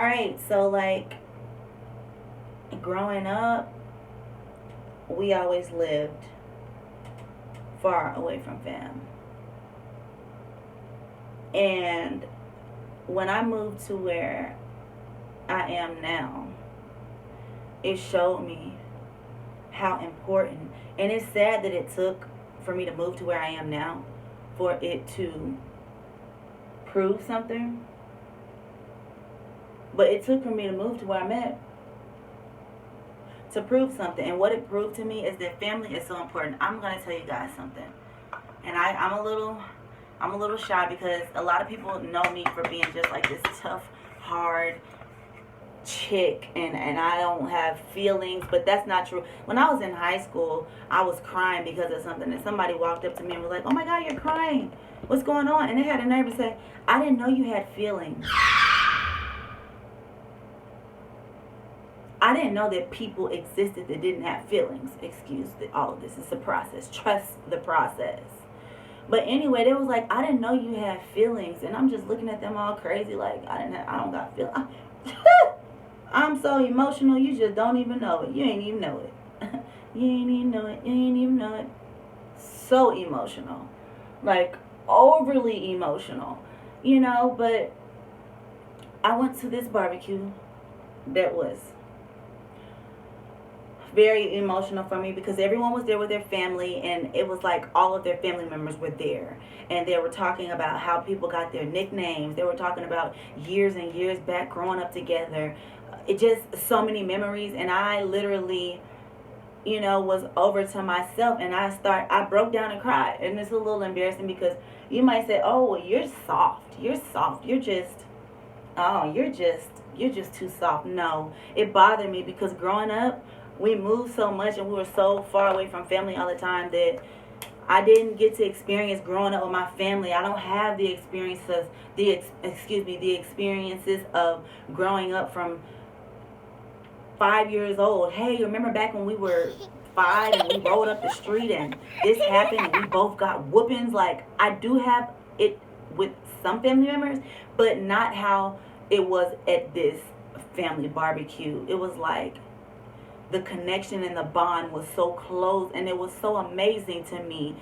Alright, so like growing up, we always lived far away from fam. And when I moved to where I am now, it showed me how important. And it's sad that it took for me to move to where I am now for it to prove something. But it took for me to move to where I'm at to prove something. And what it proved to me is that family is so important. I'm gonna tell you guys something. And I'm a little shy because a lot of people know me for being just like this tough, hard chick, and I don't have feelings, but that's not true. When I was in high school, I was crying because of something, and somebody walked up to me and was like, "Oh my God, you're crying. What's going on?" And they had a nerve to say, "I didn't know you had feelings. I didn't know that people existed that didn't have feelings." Excuse all of this. It's a process. Trust the process. But anyway, they was like, "I didn't know you had feelings," and I'm just looking at them all crazy, like I don't got feelings. I'm so emotional, you just don't even know it. You ain't even know it. You ain't even know it. You ain't even know it. So emotional, like overly emotional, But I went to this barbecue that was very emotional for me because everyone was there with their family, and it was like all of their family members were there, and they were talking about how people got their nicknames. They were talking about years and years back growing up together. It just so many memories, and I literally was over to myself, and I broke down and cried. And it's a little embarrassing because you might say, "Oh, well, you're soft, you're just you're just too soft." No, it bothered me because growing up we moved so much and we were so far away from family all the time that I didn't get to experience growing up with my family. I don't have the experiences, the experiences of growing up from 5 years old. Hey, remember back when we were five and we rode up the street and this happened and we both got whoopings? Like, I do have it with some family members, but not how it was at this family barbecue. It was like the connection and the bond was so close, and it was so amazing to me,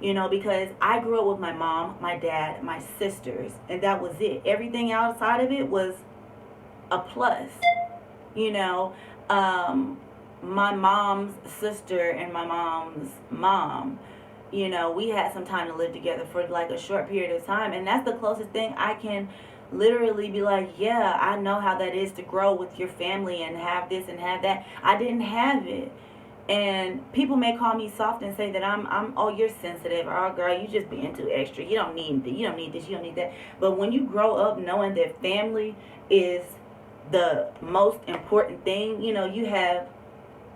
because I grew up with my mom, my dad, my sisters, and that was it. Everything outside of it was a plus. you know my mom's sister and my mom's mom, we had some time to live together for like a short period of time, and that's the closest thing I can literally be like, yeah, I know how that is to grow with your family and have this and have that. I didn't have it. And people may call me soft and say that I'm oh, you're sensitive, or oh, girl, you just being too extra. You don't need this, you don't need that. But when you grow up knowing that family is the most important thing, you have,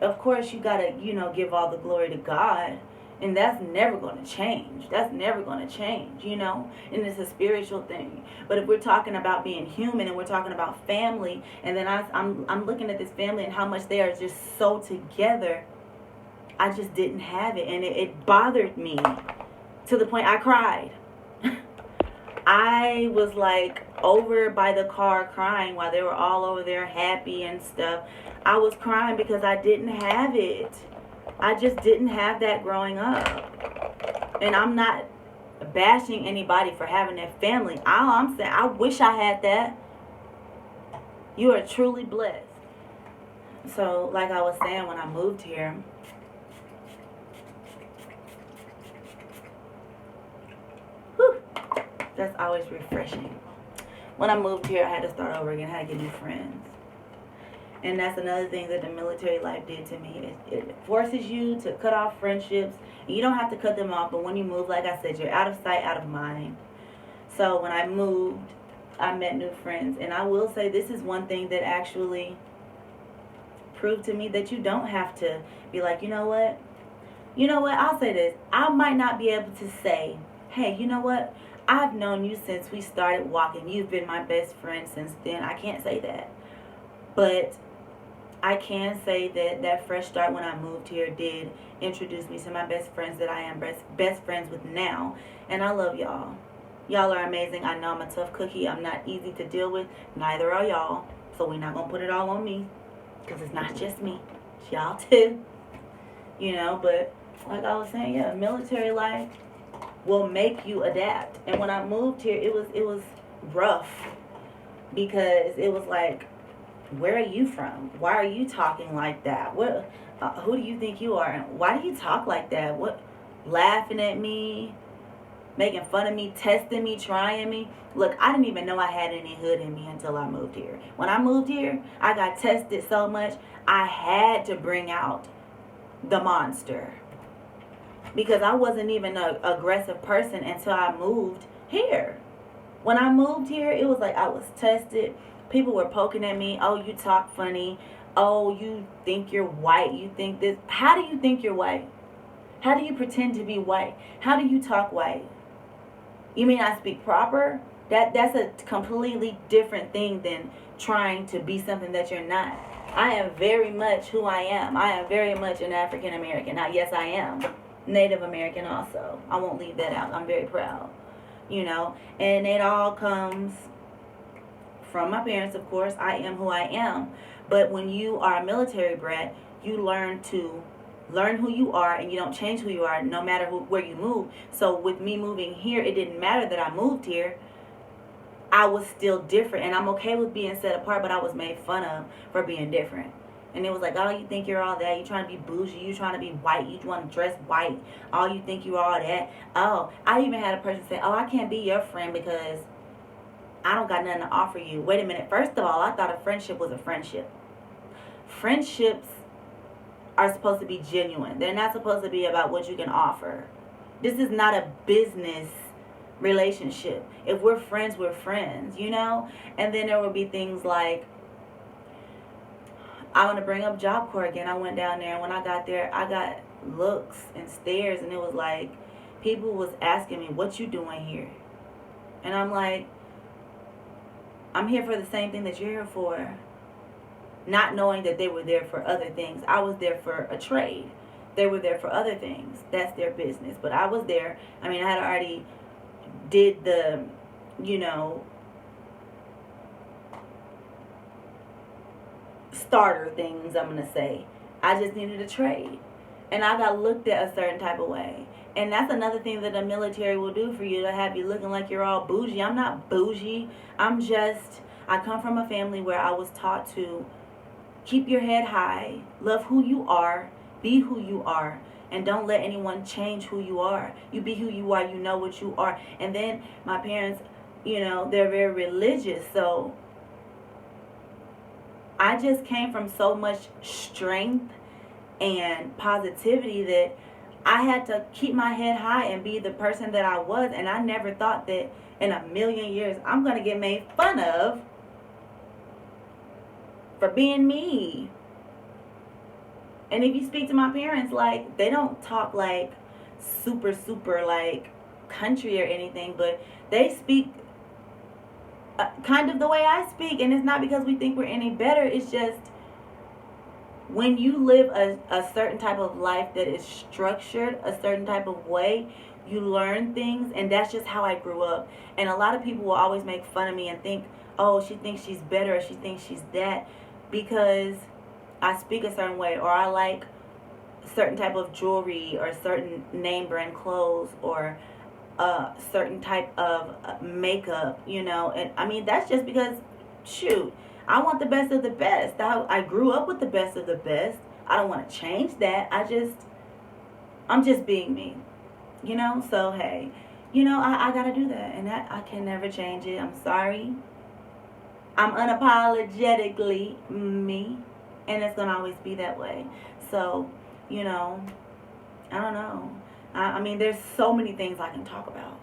of course, you gotta, give all the glory to God. And that's never going to change. That's never going to change, And it's a spiritual thing. But if we're talking about being human and we're talking about family, and then I'm looking at this family and how much they are just so together, I just didn't have it. And it bothered me to the point I cried. I was like over by the car crying while they were all over there happy and stuff. I was crying because I didn't have it. I just didn't have that growing up. And I'm not bashing anybody for having that family. All I'm saying, I wish I had that. You are truly blessed. So, like I was saying, when I moved here, that's always refreshing. When I moved here, I had to start over again. I had to get new friends. And that's another thing that the military life did to me. It forces you to cut off friendships. And you don't have to cut them off, but when you move, like I said, you're out of sight, out of mind. So when I moved, I met new friends. And I will say this is one thing that actually proved to me that you don't have to be like, you know what? I'll say this. I might not be able to say, hey, you know what? I've known you since we started walking. You've been my best friend since then. I can't say that. But I can say that fresh start when I moved here did introduce me to my best friends that I am best friends with now. And I love y'all. Y'all are amazing. I know I'm a tough cookie. I'm not easy to deal with. Neither are y'all. So we're not going to put it all on me, because it's not just me. It's y'all too. You know, but like I was saying, yeah, military life will make you adapt. And when I moved here, it was rough, because it was like, where are you from? Why are you talking like that? What? Who do you think you are? And why do you talk like that? What? Laughing at me, making fun of me, testing me, trying me. Look, I didn't even know I had any hood in me until I moved here. When I moved here, I got tested so much, I had to bring out the monster, because I wasn't even an aggressive person until I moved here. When I moved here, it was like I was tested. People were poking at me. Oh, you talk funny. Oh, you think you're white. You think this. How do you think you're white? How do you pretend to be white? How do you talk white? You mean I speak proper? That's a completely different thing than trying to be something that you're not. I am very much who I am. I am very much an African American. Now, yes, I am Native American also. I won't leave that out. I'm very proud. You know, and it all comes from my parents, of course. I am who I am. But when you are a military brat, you learn who you are, and you don't change who you are no matter where you move. So with me moving here, it didn't matter that I moved here. I was still different, and I'm okay with being set apart, but I was made fun of for being different. And it was like, oh, you think you're all that? You trying to be bougie? You trying to be white? You want to dress white? Oh, you think you are all that? Oh, I even had a person say, oh, I can't be your friend because I don't got nothing to offer you. Wait a minute. First of all, I thought a friendship was a friendship. Friendships are supposed to be genuine. They're not supposed to be about what you can offer. This is not a business relationship. If we're friends, we're friends, you know? And then there would be things like, I want to bring up Job Corps again. I went down there, and when I got there, I got looks and stares, and it was like, people was asking me, what you doing here? And I'm like, I'm here for the same thing that you're here for. Not knowing that they were there for other things. I was there for a trade. They were there for other things. That's their business. But I was there. I mean, I had already did the, you know, starter things, I'm going to say. I just needed a trade. And I got looked at a certain type of way. And that's another thing that the military will do for you, to have you looking like you're all bougie. I'm not bougie. I come from a family where I was taught to keep your head high, love who you are, be who you are, and don't let anyone change who you are. You be who you are, you know what you are. And then my parents, you know, they're very religious, so I just came from so much strength and positivity that I had to keep my head high and be the person that I was. And I never thought that in a million years I'm going to get made fun of for being me. And if you speak to my parents, like, they don't talk like super like country or anything, but they speak kind of the way I speak. And it's not because we think we're any better. It's just when you live a certain type of life that is structured a certain type of way, you learn things. And that's just how I grew up. And a lot of people will always make fun of me and think, oh, she thinks she's better, or she thinks she's that, because I speak a certain way, or I like certain type of jewelry, or certain name brand clothes, or a certain type of makeup, you know. And I mean, that's just because, shoot, I want the best of the best. I grew up with the best of the best. I don't want to change that. I'm just being me, you know. So hey, you know, I gotta do that, and that I can never change it. I'm sorry. I'm unapologetically me, and it's gonna always be that way. So, you know, I don't know. I mean, there's so many things I can talk about.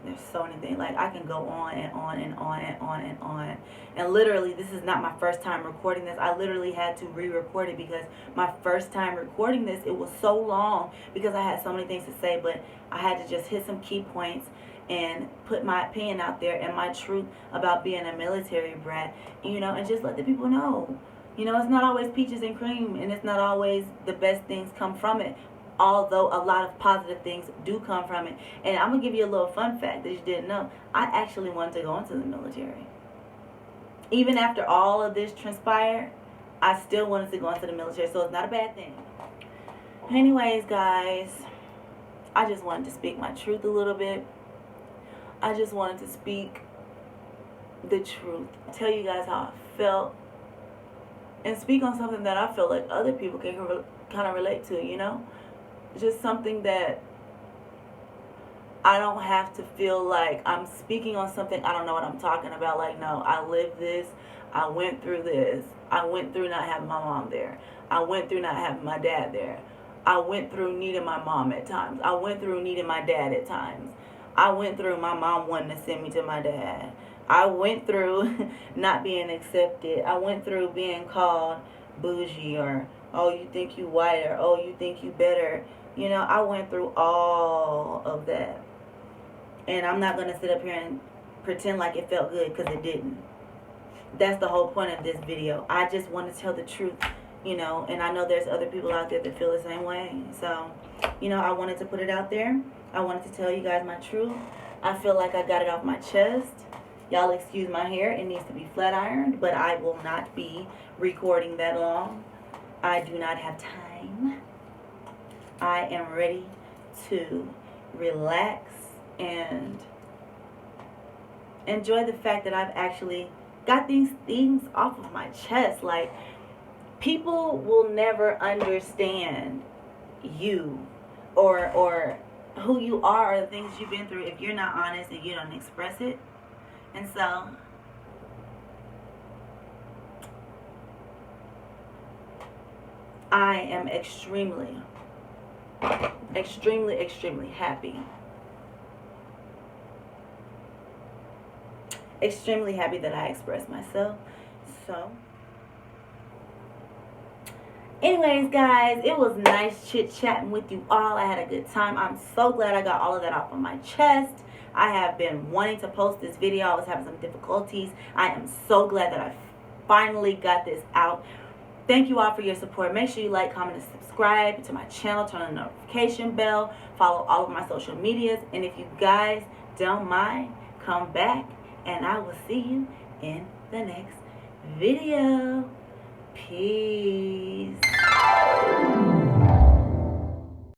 There's so many things. Like, I can go on and on and on and on and on. And literally, this is not my first time recording this. I literally had to re-record it because my first time recording this, it was so long because I had so many things to say. But I had to just hit some key points and put my opinion out there and my truth about being a military brat, you know, and just let the people know. You know, it's not always peaches and cream, and it's not always the best things come from it, although a lot of positive things do come from it. And I'm going to give you a little fun fact that you didn't know. I actually wanted to go into the military. even after all of this transpired, I still wanted to go into the military, so it's not a bad thing. Anyways, guys, I just wanted to speak my truth a little bit. I just wanted to speak the truth, tell you guys how I felt, and speak on something that I feel like other people can kind of relate to, you know? Just something that I don't have to feel like I'm speaking on something I don't know what I'm talking about. Like, no, I lived this. I went through this. I went through not having my mom there. I went through not having my dad there. I went through needing my mom at times. I went through needing my dad at times. I went through my mom wanting to send me to my dad. I went through not being accepted. I went through being called bougie, or, oh, you think you white, or, oh, you think you better. You know, I went through all of that. And I'm not going to sit up here and pretend like it felt good, because it didn't. That's the whole point of this video. I just want to tell the truth, you know, and I know there's other people out there that feel the same way. So, you know, I wanted to put it out there. I wanted to tell you guys my truth. I feel like I got it off my chest. Y'all excuse my hair. It needs to be flat ironed, but I will not be recording that long. I do not have time. I am ready to relax and enjoy the fact that I've actually got these things off of my chest. Like, people will never understand you or who you are, or the things you've been through, if you're not honest and you don't express it. And so I am extremely happy. Extremely happy that I expressed myself. So, anyways, guys, it was nice chit-chatting with you all. I had a good time. I'm so glad I got all of that off of my chest. I have been wanting to post this video. I was having some difficulties. I am so glad that I finally got this out. Thank you all for your support. Make sure you like, comment, and subscribe to my channel. Turn on the notification bell. Follow all of my social medias. And if you guys don't mind, come back, and I will see you in the next video. Peace.